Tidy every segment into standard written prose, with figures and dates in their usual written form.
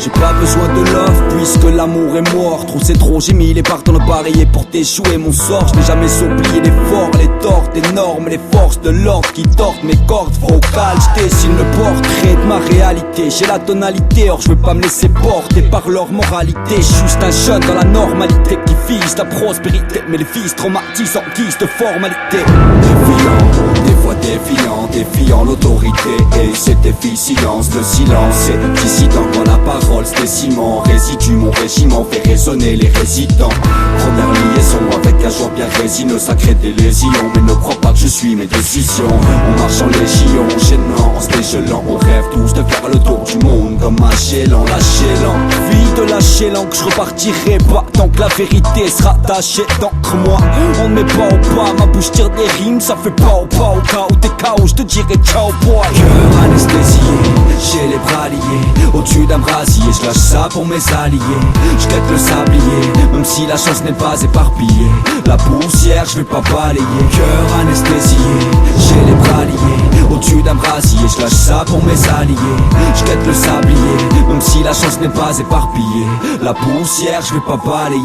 J'ai pas besoin de love puisque l'amour est mort. Trop c'est trop, j'ai mis les barres dans le barillet pour t'échouer mon sort. Je n'ai jamais oublié l'effort, les torts des normes, les forces de l'ordre qui tordent mes cordes vocales. Je dessine le portrait de ma réalité. J'ai la tonalité, or je veux pas me laisser porter par leur moralité. Juste un jeune dans la normalité qui vise la prospérité, mais les fils traumatisent en guise de formalité. Défiant, des fois défiant l'autorité. Et c'est déficience, le silence est dissident quand la parole c'est des ciments. Résidu, mon régiment fait résonner les résidents. Première liaison avec un jour bien résineux, ça crée des lésions. Mais ne crois pas que je suis mes décisions. On marche en légion, gênant, en se dégelant. On rêve tous de faire le tour du monde comme un gélant. Lâcher l'envie de lâcher l'encre, je repartirai pas tant que la vérité sera tachée d'encre. Moi, on ne met pas au pas, ma bouche tire des rimes, ça fait pas au pas. Au cas où t'es KO, je te dirai ciao boy. Cœur anesthésié, j'ai les bras liés au-dessus d'un brasier, je lâche ça pour mes alliés. Je guette le sablier, même si la chance n'est pas éparpillée. La poussière, je vais pas balayer. Cœur anesthésié, j'ai les bras liés au-dessus d'un brasier, je lâche ça pour mes alliés. Je guette le sablier, même si la chance n'est pas éparpillée. La poussière, je vais pas balayer.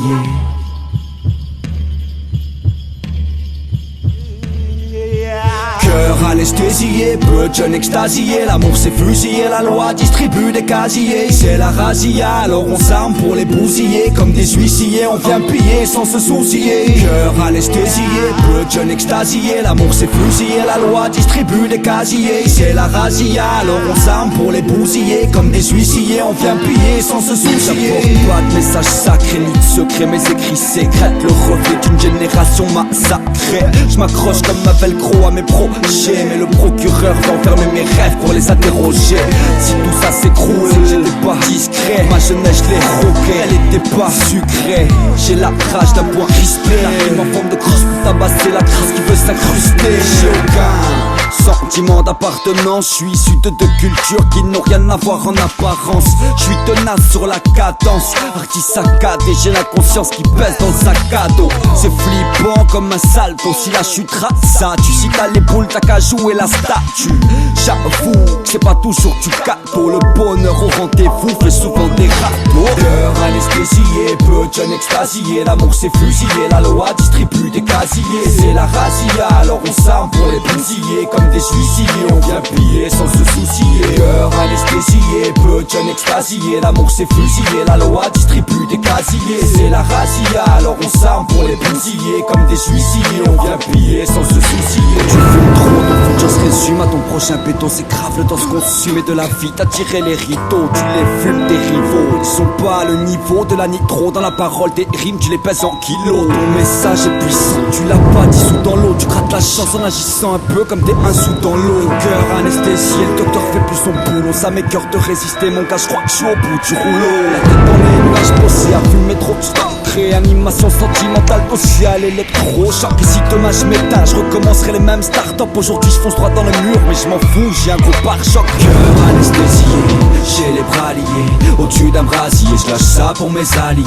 Cœur anesthésié, peu de jeunes extasiés. L'amour s'est fusillé, la loi distribue des casiers. C'est la razzia, alors on s'arme pour les bousiller. Comme des huissiers, on vient piller sans se soucier. Cœur anesthésié, peu de jeunes extasiés. L'amour s'est fusillé, la loi distribue des casiers. C'est la razzia, alors on s'arme pour les bousiller. Comme des huissiers, on vient piller sans se soucier. J'apporte pas de messages sacrés ni de secrets, mes écrits sécrètes, le reflet d'une génération massacrée. Je m'accroche comme ma velcro à mes projets, mais le procureur va enfermer mes rêves pour les interroger. Si tout ça s'écroule, c'est que j'étais pas discret. Ma jeunesse je l'ai roquée, elle était pas sucrée. J'ai la rage d'un point crispé, la rime en forme de crosse pour tabasser la crasse qui veut s'incruster. J'ai aucun sentiment d'appartenance, je suis issu de deux cultures qui n'ont rien à voir en apparence. Je suis tenace sur la cadence, artiste saccadé, j'ai la conscience qui pèse dans le sac à dos. C'est flippant comme un salto, si la chute rate ça, tu si t'as l'épaule t'as qu'à jouer la statue. J'avoue que c'est pas toujours du gâteau, le bonheur au rendez-vous fait souvent des râteaux. Cœur anesthésié, peu de jeunes extasiés. L'amour s'est fusillé, la loi distribue des casiers. C'est la razzia, alors on s'arme pour les bousiller. Comme des huissiers, on vient piller sans se soucier. Cœur anesthésié, peu de jeunes extasiés. L'amour s'est fusillé, la loi distribue des casiers. C'est la razzia, alors on s'arme pour les bousiller. Comme des huissiers, on vient piller sans se soucier. Tu fumes trop, ton futur se résume à ton prochain béton. C'est grave le temps se consume et de la vie t'as tiré les rideaux. Tu les fumes tes rivaux, ils sont pas à le niveau de la nitro. Dans la parole des rimes tu les pèses en kilos. Ton message est puissant, tu l'as pas dissous dans l'eau. Tu grattes la chance en agissant un peu comme t'es un sou dans l'eau. Cœur anesthésié, le docteur fait plus son boulot. Ça m'écœure de résister mon gars, je crois que je suis au bout du rouleau. La tête dans les nuages, bossé à fumer trop de stock. Réanimation sentimentale, sociale, électro. Chaque ici dommage métal, je recommencerai les mêmes start-up. Aujourd'hui je fonce droit dans le mur, mais je m'en fous, j'ai un gros pare-choc. Cœur anesthésié, j'ai les bras liés au-dessus d'un brasier, je lâche ça pour mes alliés.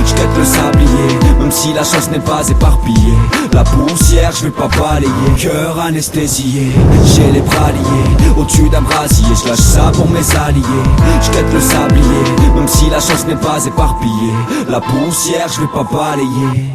Je guette le sablier, même si la chance n'est pas éparpillée. La poussière, je vais pas balayer. Cœur anesthésié, j'ai les bras liés au-dessus d'un brasier, je lâche ça pour mes alliés. Je guette le sablier, même si la chance n'est pas éparpillée. La poussière, je vais pas balayer.